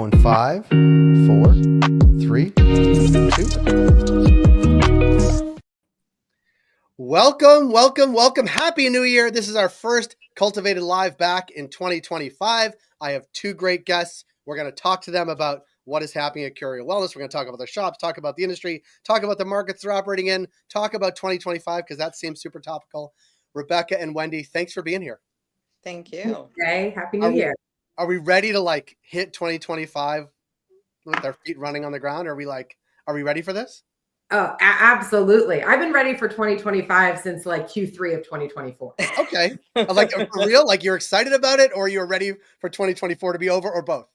go in 5, 4, 3, 2. Welcome, welcome, welcome. Happy New Year. This is our first Cultivated Live back in 2025. I have two great guests. We're going to talk to them about what is happening at Curio Wellness. We're going to talk about their shops, talk about the industry, talk about the markets they're operating in, talk about 2025 because that seems super topical. Rebecca and Wendy, thanks for being here. Thank you. Hey, Happy New Year. Are we ready to hit 2025 with our feet running on the ground? Are we ready for this? Oh, absolutely. I've been ready for 2025 since Q3 of 2024. Okay. For real? You're excited about it, or you're ready for 2024 to be over, or both?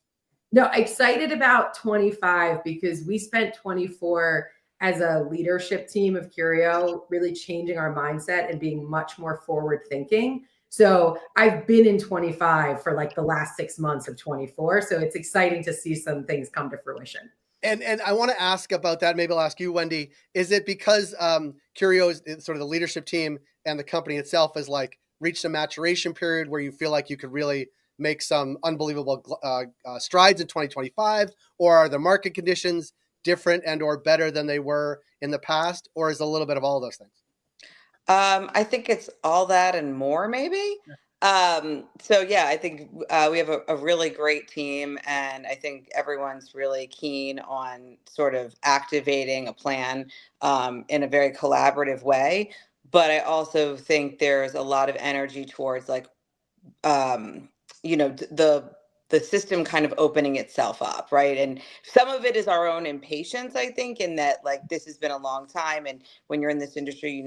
No, excited about 25 because we spent 24 as a leadership team of Curio, really changing our mindset and being much more forward thinking. So I've been in 25 for the last 6 months of 24. So it's exciting to see some things come to fruition. And I want to ask about that. Maybe I'll ask you, Wendy. Is it because Curio is sort of the leadership team and the company itself has reached a maturation period where you feel like you could really make some unbelievable strides in 2025, or are the market conditions different and or better than they were in the past, or is it a little bit of all those things? I think it's all that and more, maybe. I think we have a really great team, and I think everyone's really keen on sort of activating a plan in a very collaborative way. But I also think there's a lot of energy towards the system kind of opening itself up, right? And some of it is our own impatience, I think, in that this has been a long time, and when you're in this industry,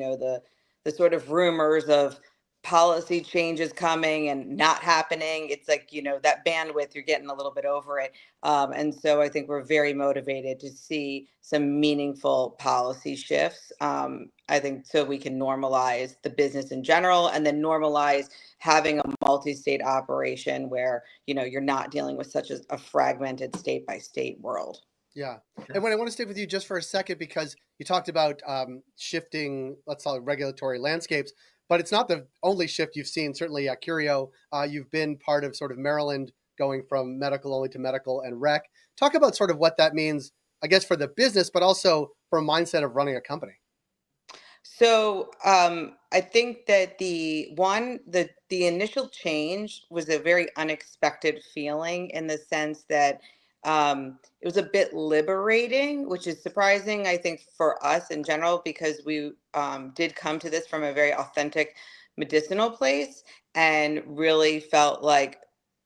the sort of rumors of policy changes coming and not happening. It's that bandwidth, you're getting a little bit over it. And so I think we're very motivated to see some meaningful policy shifts. I think so we can normalize the business in general, and then normalize having a multi-state operation where, you're not dealing with such a fragmented state by state world. Yeah. And when I want to stick with you just for a second, because you talked about shifting, let's call it regulatory landscapes, but it's not the only shift you've seen. Certainly at Curio, you've been part of sort of Maryland going from medical only to medical and rec. Talk about sort of what that means, I guess, for the business, but also for a mindset of running a company. So I think that the initial change was a very unexpected feeling, in the sense that it was a bit liberating, which is surprising, I think, for us in general, because we did come to this from a very authentic medicinal place, and really felt like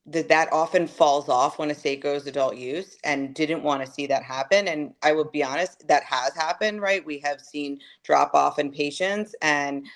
that often falls off when a state goes adult use, and didn't want to see that happen. And I will be honest, that has happened, right? We have seen drop off in patients, and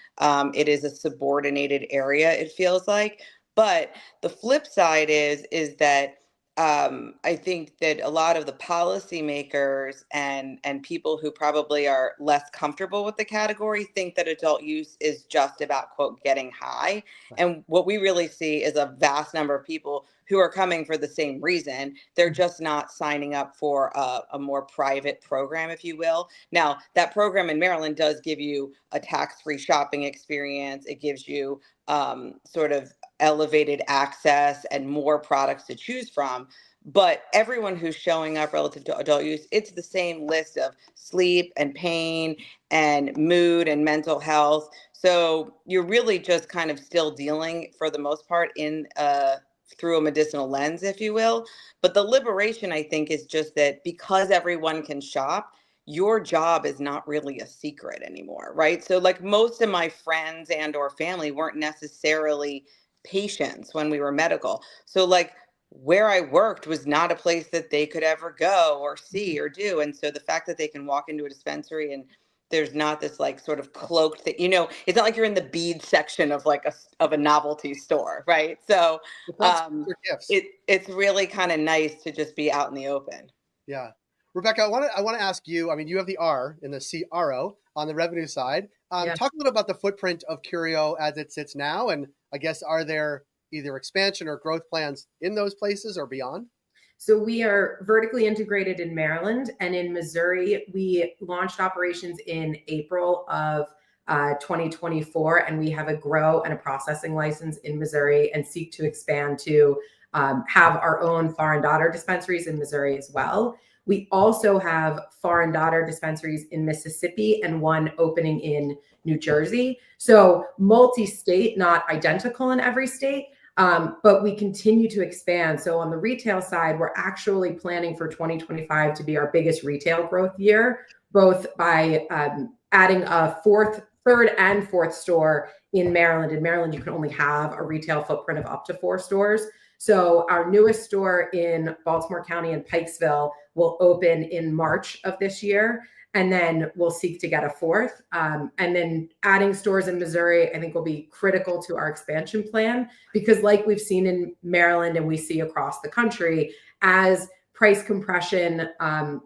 it is a subordinated area, it feels like. But the flip side is that I think that a lot of the policymakers and people who probably are less comfortable with the category think that adult use is just about, quote, getting high. And what we really see is a vast number of people who are coming for the same reason. They're just not signing up for a more private program, if you will. Now, that program in Maryland does give you a tax-free shopping experience. It gives you sort of elevated access and more products to choose from. But everyone who's showing up relative to adult use, it's the same list of sleep and pain and mood and mental health. So you're really just kind of still dealing, for the most part, in through a medicinal lens, if you will. But the liberation, I think, is just that because everyone can shop, your job is not really a secret anymore, right? So most of my friends and or family weren't necessarily patients when we were medical. So where I worked was not a place that they could ever go or see or do. And so the fact that they can walk into a dispensary and there's not this sort of cloaked thing, it's not like you're in the bead section of a novelty store, right? So it's really kind of nice to just be out in the open. Yeah. Rebecca, I want to ask you, I mean, you have the R in the CRO on the revenue side. Talk a little about the footprint of Curio as it sits now. And I guess, are there either expansion or growth plans in those places or beyond? So we are vertically integrated in Maryland, and in Missouri, we launched operations in April of 2024, and we have a grow and a processing license in Missouri, and seek to expand to have our own Far and Daughter dispensaries in Missouri as well. We also have Far and Daughter dispensaries in Mississippi and one opening in New Jersey. So multi-state, not identical in every state, but we continue to expand. So on the retail side, we're actually planning for 2025 to be our biggest retail growth year, both by adding a third and fourth store in Maryland. In Maryland, you can only have a retail footprint of up to 4 stores. So our newest store in Baltimore County in Pikesville will open in March of this year. And then we'll seek to get a fourth. And then adding stores in Missouri, I think, will be critical to our expansion plan, because like we've seen in Maryland and we see across the country, as price compression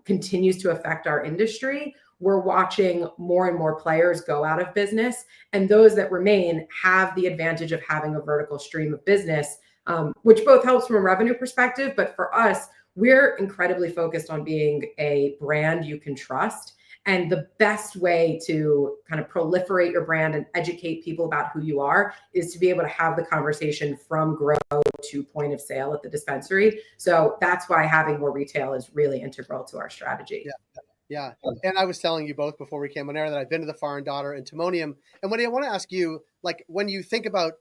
continues to affect our industry, we're watching more and more players go out of business. And those that remain have the advantage of having a vertical stream of business, which both helps from a revenue perspective. But for us, we're incredibly focused on being a brand you can trust. And the best way to kind of proliferate your brand and educate people about who you are is to be able to have the conversation from grow to point of sale at the dispensary. So that's why having more retail is really integral to our strategy. Yeah. And I was telling you both before we came on air that I've been to the Far and Daughter in Timonium. And Wendy, I want to ask you, like, when you think about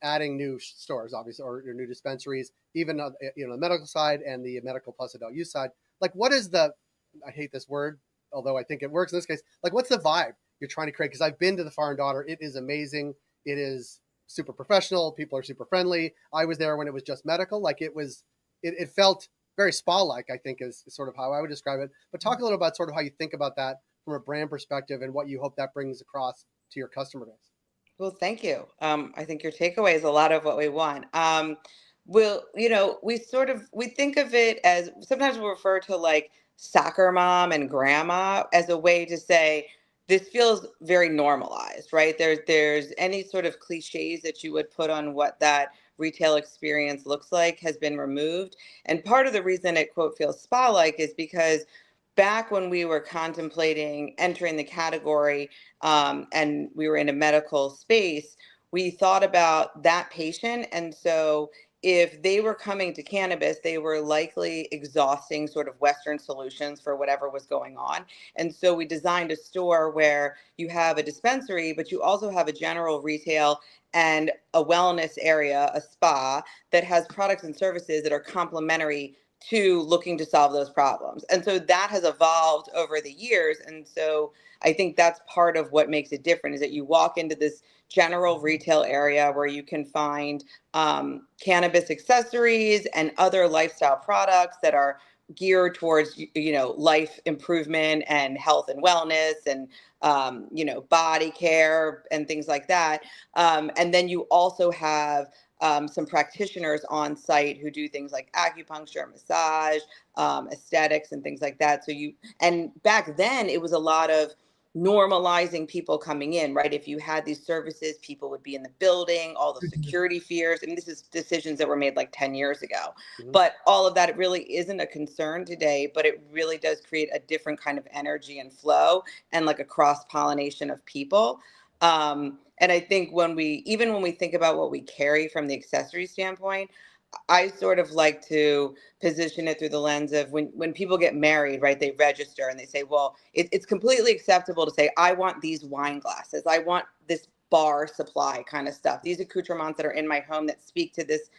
adding new stores, obviously, or your new dispensaries, even the medical side and the medical plus adult use side, like, what is I hate this word, although I think it works in this case, like, what's the vibe you're trying to create? Because I've been to the Far and Daughter. It is amazing. It is super professional. People are super friendly. I was there when it was just medical. Like, it felt very spa-like, I think, is sort of how I would describe it. But talk a little about sort of how you think about that from a brand perspective and what you hope that brings across to your customer base. Well, thank you. I think your takeaway is a lot of what we want. We think of it as, sometimes we refer to like soccer mom and grandma as a way to say this feels very normalized, right? There's any sort of cliches that you would put on what that retail experience looks like has been removed. And part of the reason it, quote, feels spa-like is because back when we were contemplating entering the category, and we were in a medical space, we thought about that patient. And so if they were coming to cannabis, they were likely exhausting sort of Western solutions for whatever was going on. And so we designed a store where you have a dispensary, but you also have a general retail and a wellness area, a spa, that has products and services that are complementary to looking to solve those problems. And so that has evolved over the years. And so I think that's part of what makes it different, is that you walk into this general retail area where you can find cannabis accessories and other lifestyle products that are geared towards, life improvement and health and wellness and, body care and things like that. And then you also have some practitioners on site who do things like acupuncture, massage, aesthetics, and things like that. And back then it was a lot of normalizing people coming in, right? If you had these services, people would be in the building, all the security fears. And this is decisions that were made like 10 years ago. Mm-hmm. But all of that, it really isn't a concern today, but it really does create a different kind of energy and flow and like a cross-pollination of people. And I think when we think about what we carry from the accessory standpoint, I sort of like to position it through the lens of when people get married, right? They register and they say, well, it's completely acceptable to say, I want these wine glasses. I want this bar supply kind of stuff. These accoutrements that are in my home that speak to this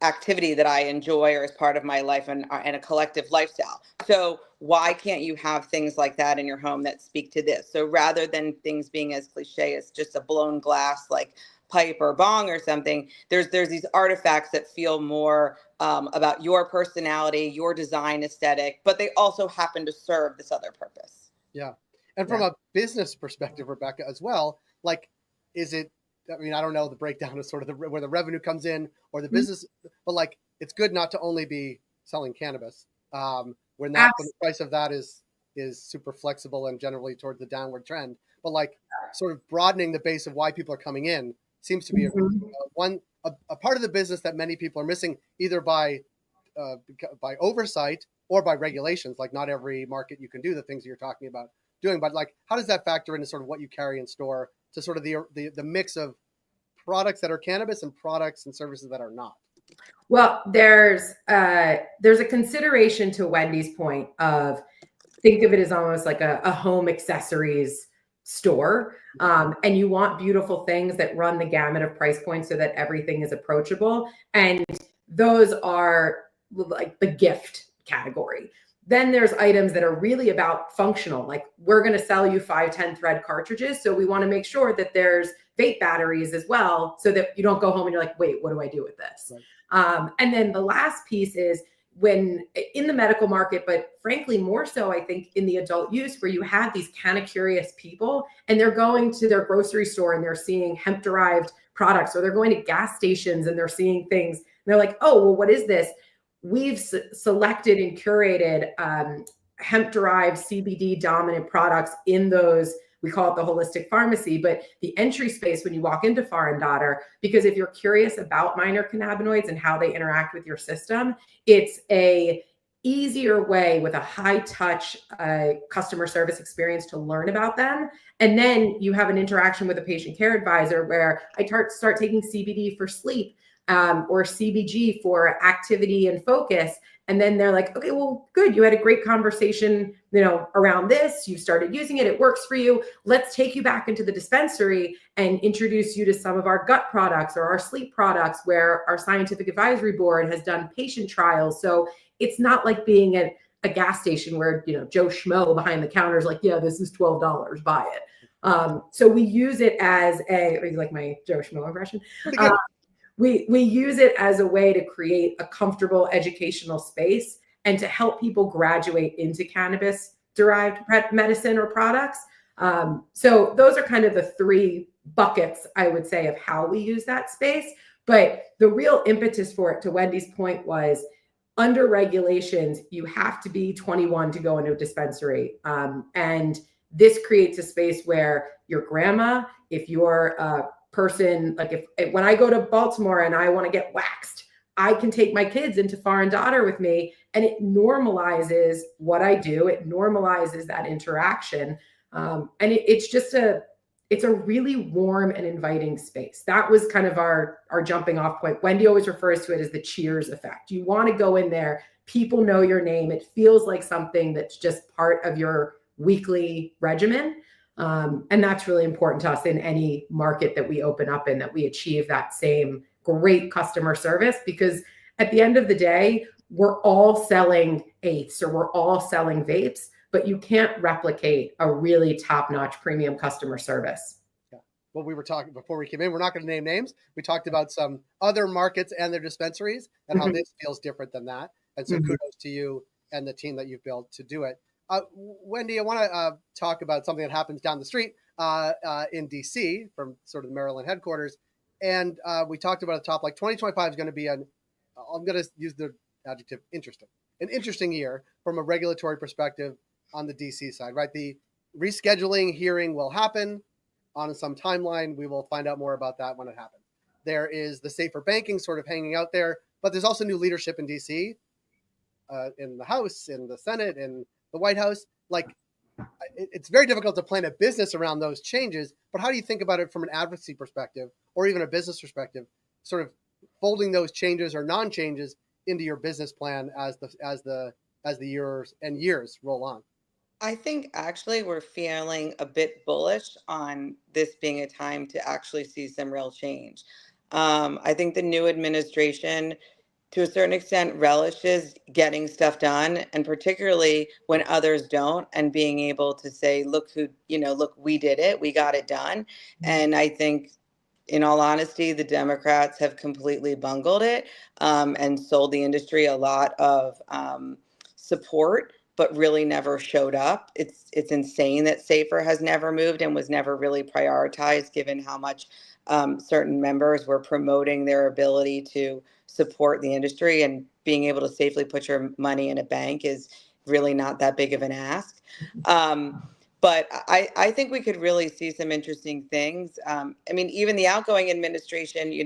activity that I enjoy or as part of my life and a collective lifestyle. So why can't you have things like that in your home that speak to this? So rather than things being as cliche as just a blown glass, like pipe or bong or something, there's these artifacts that feel more about your personality, your design aesthetic, but they also happen to serve this other purpose. Yeah. And from a business perspective, Rebecca, as well, like, is it, I mean, I don't know the breakdown of sort of where the revenue comes in or the business, but like, it's good not to only be selling cannabis. When the price of that is super flexible and generally towards the downward trend, but like sort of broadening the base of why people are coming in seems to be a part of the business that many people are missing, either by oversight or by regulations. Like, not every market you can do the things that you're talking about doing, but like, how does that factor into sort of what you carry in store to sort of the mix of products that are cannabis and products and services that are not? Well, there's a consideration to Wendy's point of think of it as almost like a home accessories store. And you want beautiful things that run the gamut of price points so that everything is approachable. And those are like the gift category. Then there's items that are really about functional, like we're going to sell you 510 thread cartridges. So we want to make sure that there's vape batteries as well, so that you don't go home and you're like, wait, what do I do with this? Right. And then the last piece is when in the medical market, but frankly, more so, I think in the adult use, where you have these kind of curious people and they're going to their grocery store and they're seeing hemp derived products, or they're going to gas stations and they're seeing things. And they're like, oh, well, what is this? We've selected and curated hemp derived CBD dominant products in those, we call it the holistic pharmacy, but the entry space when you walk into Far and Daughter, because if you're curious about minor cannabinoids and how they interact with your system, it's a easier way with a high touch customer service experience to learn about them. And then you have an interaction with a patient care advisor where I start taking CBD for sleep or CBG for activity and focus. And then they're like, okay, well, good. You had a great conversation, around this. You started using it. It works for you. Let's take you back into the dispensary and introduce you to some of our gut products or our sleep products where our scientific advisory board has done patient trials. So it's not like being at a gas station where, Joe Schmo behind the counter is like, yeah, this is $12, buy it. So we use it as like my Joe Schmo impression. We use it as a way to create a comfortable educational space and to help people graduate into cannabis-derived medicine or products. So those are kind of the three buckets, I would say, of how we use that space. But the real impetus for it, to Wendy's point, was under regulations, you have to be 21 to go into a dispensary. And this creates a space where your grandma, if you're a person, like if when I go to Baltimore and I want to get waxed, I can take my kids into Far and Daughter with me, and it normalizes what I do. It normalizes that interaction. And it's a really warm and inviting space. That was kind of our jumping off point. Wendy always refers to it as the cheers effect. You want to go in there, people know your name. It feels like something that's just part of your weekly regimen. And that's really important to us in any market that we open up in, that we achieve that same great customer service, because at the end of the day, we're all selling eighths or we're all selling vapes, but you can't replicate a really top-notch premium customer service. Yeah. Well, we were talking before we came in, we're not going to name names. We talked about some other markets and their dispensaries and how this feels different than that. And so kudos to you and the team that you've built to do it. Wendy, I want to talk about something that happens down the street in DC from sort of the Maryland headquarters. And we talked about at the top, like 2025 is going to be I'm going to use the adjective interesting, an interesting year from a regulatory perspective on the DC side, right? The rescheduling hearing will happen on some timeline. We will find out more about that when it happens. There is the safer banking sort of hanging out there, but there's also new leadership in DC, in the House, in the Senate, in the White House. Like, it's very difficult to plan a business around those changes, but how do you think about it from an advocacy perspective or even a business perspective, sort of folding those changes or non-changes into your business plan as the years and years roll on? I think actually we're feeling a bit bullish on this being a time to actually see some real change. I think the new administration, to a certain extent, relishes getting stuff done, and particularly when others don't, and being able to say, look look, we did it, we got it done. And I think, in all honesty, the Democrats have completely bungled it and sold the industry a lot of support, but really never showed up. It's insane that SAFER has never moved and was never really prioritized, given how much certain members were promoting their ability to support the industry, and being able to safely put your money in a bank is really not that big of an ask. But I think we could really see some interesting things. I mean, even the outgoing administration,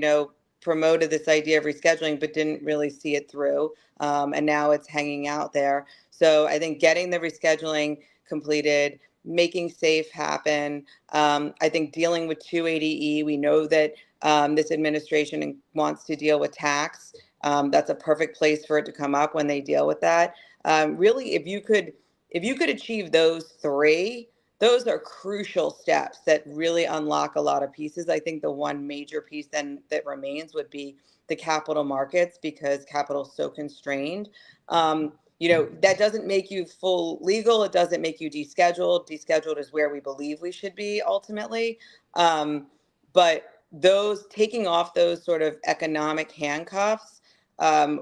promoted this idea of rescheduling, but didn't really see it through. And now it's hanging out there. So I think getting the rescheduling completed, making SAFE happen. I think dealing with 280E, we know that this administration wants to deal with tax. That's a perfect place for it to come up when they deal with that. Really, if you could achieve those three, those are crucial steps that really unlock a lot of pieces. I think the one major piece then that remains would be the capital markets, because capital is so constrained. That doesn't make you full legal. It doesn't make you descheduled. Descheduled is where we believe we should be ultimately. But those taking off those sort of economic handcuffs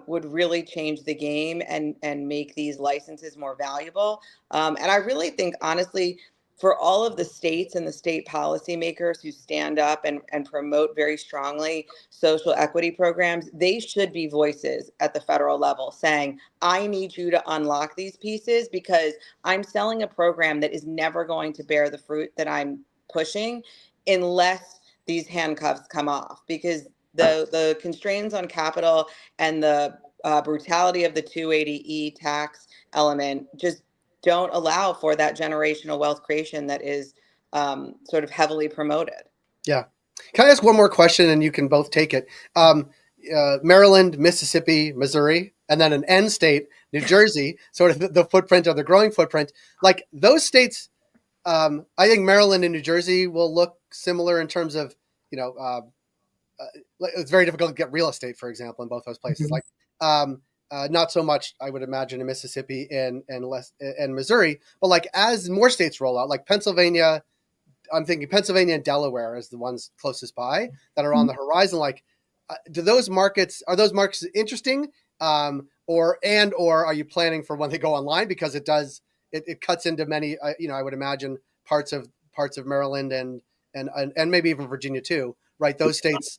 would really change the game and make these licenses more valuable. And I really think, honestly, for all of the states and the state policymakers who stand up and promote very strongly social equity programs, they should be voices at the federal level saying, I need you to unlock these pieces because I'm selling a program that is never going to bear the fruit that I'm pushing unless these handcuffs come off, because the constraints on capital and the brutality of the 280E tax element just don't allow for that generational wealth creation that is sort of heavily promoted. Yeah. Can I ask one more question and you can both take it? Maryland, Mississippi, Missouri, and then an end state, New Jersey, sort of the footprint or the growing footprint. Like those states, I think Maryland and New Jersey will look similar in terms of, it's very difficult to get real estate, for example, in both those places. Like, not so much, I would imagine, in Mississippi and Missouri, but like as more states roll out, like Pennsylvania, I'm thinking Pennsylvania and Delaware as the ones closest by that are on the horizon. Like, are those markets interesting, or are you planning for when they go online, because it cuts into many, I would imagine parts of Maryland and maybe even Virginia too, right? Those states,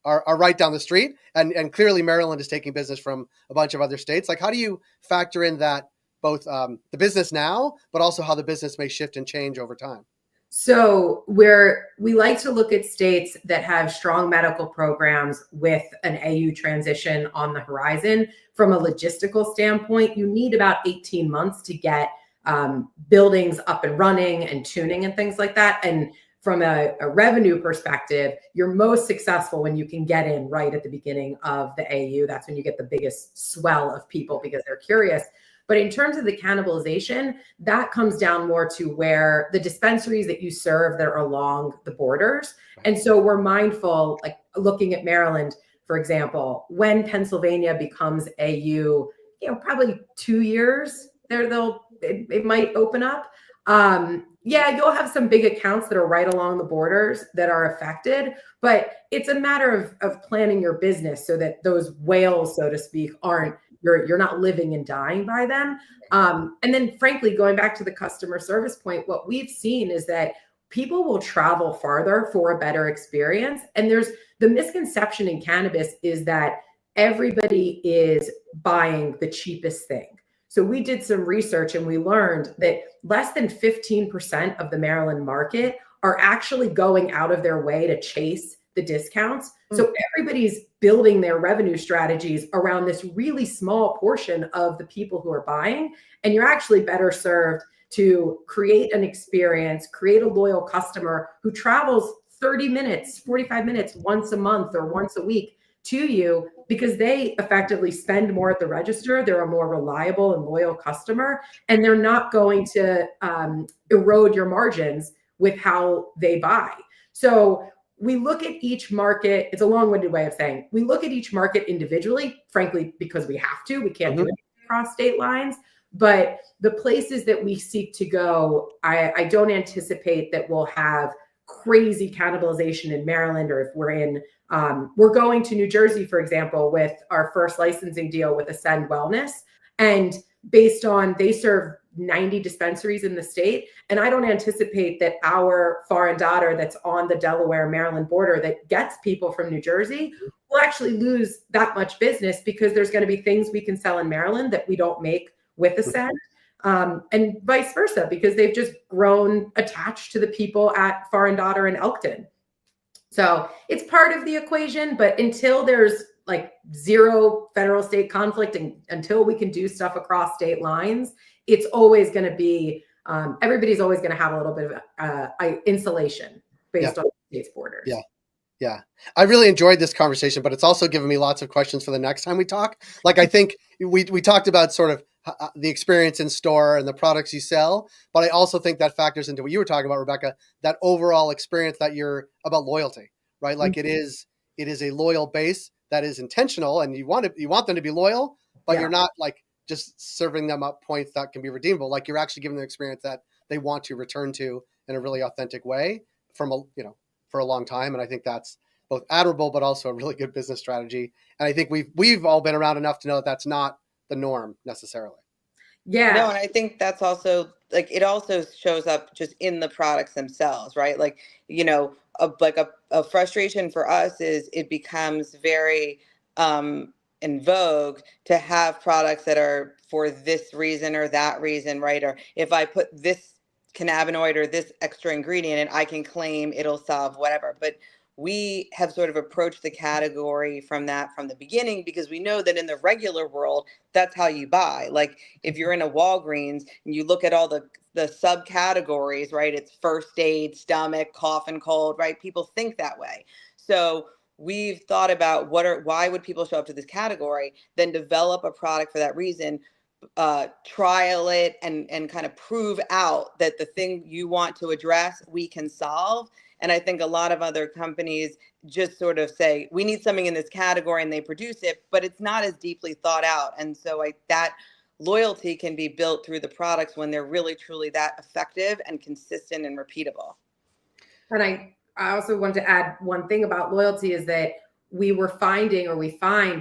are right down the street, and clearly Maryland is taking business from a bunch of other states. Like, how do you factor in that, both the business now, but also how the business may shift and change over time? So we like to look at states that have strong medical programs with an AU transition on the horizon. From a logistical standpoint, you need about 18 months to get buildings up and running and tuning and things like that. And from a revenue perspective, you're most successful when you can get in right at the beginning of the AU. That's when you get the biggest swell of people because they're curious. But in terms of the cannibalization, that comes down more to where the dispensaries that you serve that are along the borders. And so we're mindful, like looking at Maryland, for example, when Pennsylvania becomes AU, probably 2 years there, it might open up. You'll have some big accounts that are right along the borders that are affected, but it's a matter of planning your business so that those whales, so to speak, you're not living and dying by them. And then frankly, going back to the customer service point, what we've seen is that people will travel farther for a better experience. And there's the misconception in cannabis is that everybody is buying the cheapest thing. So we did some research and we learned that less than 15% of the Maryland market are actually going out of their way to chase the discounts. So everybody's building their revenue strategies around this really small portion of the people who are buying. And you're actually better served to create an experience, create a loyal customer who travels 30 minutes, 45 minutes once a month or once a week to you, because they effectively spend more at the register. They're a more reliable and loyal customer, and they're not going to erode your margins with how they buy. So we look at each market. It's a long-winded way of saying we look at each market individually, frankly, because we have to. We can't do it across state lines. But the places that we seek to go, I don't anticipate that we'll have crazy cannibalization in Maryland, or if we're going to New Jersey, for example, with our first licensing deal with Ascend Wellness. And based on, they serve 90 dispensaries in the state. And I don't anticipate that our foreign daughter that's on the Delaware-Maryland border that gets people from New Jersey will actually lose that much business, because there's going to be things we can sell in Maryland that we don't make with Ascend. And vice versa, because they've just grown attached to the people at Foreign Daughter in Elkton. So it's part of the equation, but until there's like zero federal state conflict and until we can do stuff across state lines, it's always going to be, everybody's always going to have a little bit of insulation based on the state's borders. Yeah. Yeah. I really enjoyed this conversation, but it's also given me lots of questions for the next time we talk. Like, I think we talked about sort of the experience in store and the products you sell, but I also think that factors into what you were talking about, Rebecca, that overall experience that you're about loyalty, right? Like it is a loyal base that is intentional, and you want them to be loyal, but Yeah. you're not like just serving them up points that can be redeemable. Like you're actually giving them an experience that they want to return to in a really authentic way from for a long time. And I think that's both admirable, but also a really good business strategy. And I think we've all been around enough to know that that's not the norm necessarily. Yeah. No, and I think that's also like it also shows up just in the products themselves, right? Like, a frustration for us is it becomes very in vogue to have products that are for this reason or that reason, right? Or if I put this cannabinoid or this extra ingredient in, I can claim it'll solve whatever. But we have sort of approached the category from the beginning because we know that in the regular world, that's how you buy. Like if you're in a Walgreens and you look at all the subcategories, right? It's first aid, stomach, cough and cold, right? People think that way. So we've thought about why would people show up to this category, then develop a product for that reason, trial it and kind of prove out that the thing you want to address, we can solve. And I think a lot of other companies just sort of say, we need something in this category and they produce it, but it's not as deeply thought out. And so that loyalty can be built through the products when they're really, truly that effective and consistent and repeatable. And I also want to add one thing about loyalty is that we find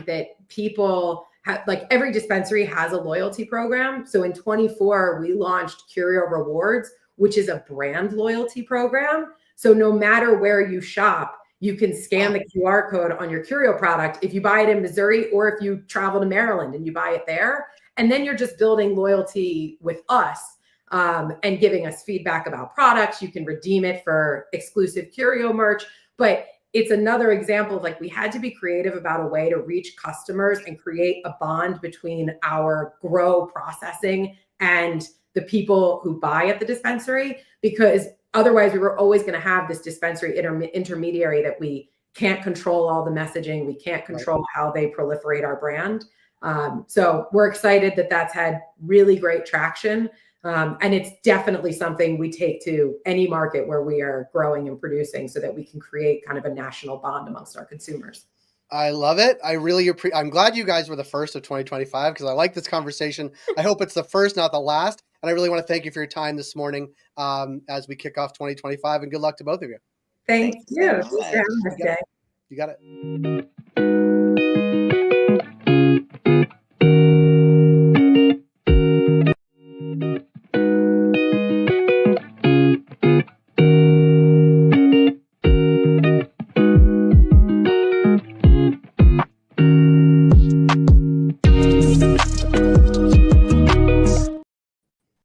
that people have, like every dispensary has a loyalty program. So in 24, we launched Curio Rewards, which is a brand loyalty program. So no matter where you shop, you can scan the QR code on your Curio product if you buy it in Missouri or if you travel to Maryland and you buy it there. And then you're just building loyalty with us and giving us feedback about products. You can redeem it for exclusive Curio merch. But it's another example of like we had to be creative about a way to reach customers and create a bond between our grow processing and the people who buy at the dispensary, because otherwise we were always going to have this dispensary intermediary that we can't control all the messaging. We can't control how they proliferate our brand. So we're excited that that's had really great traction. And it's definitely something we take to any market where we are growing and producing so that we can create kind of a national bond amongst our consumers. I love it. I really I'm glad you guys were the first of 2025 because I like this conversation. I hope it's the first, not the last. And I really want to thank you for your time this morning as we kick off 2025, and good luck to both of you. Thank you. So much. You got it.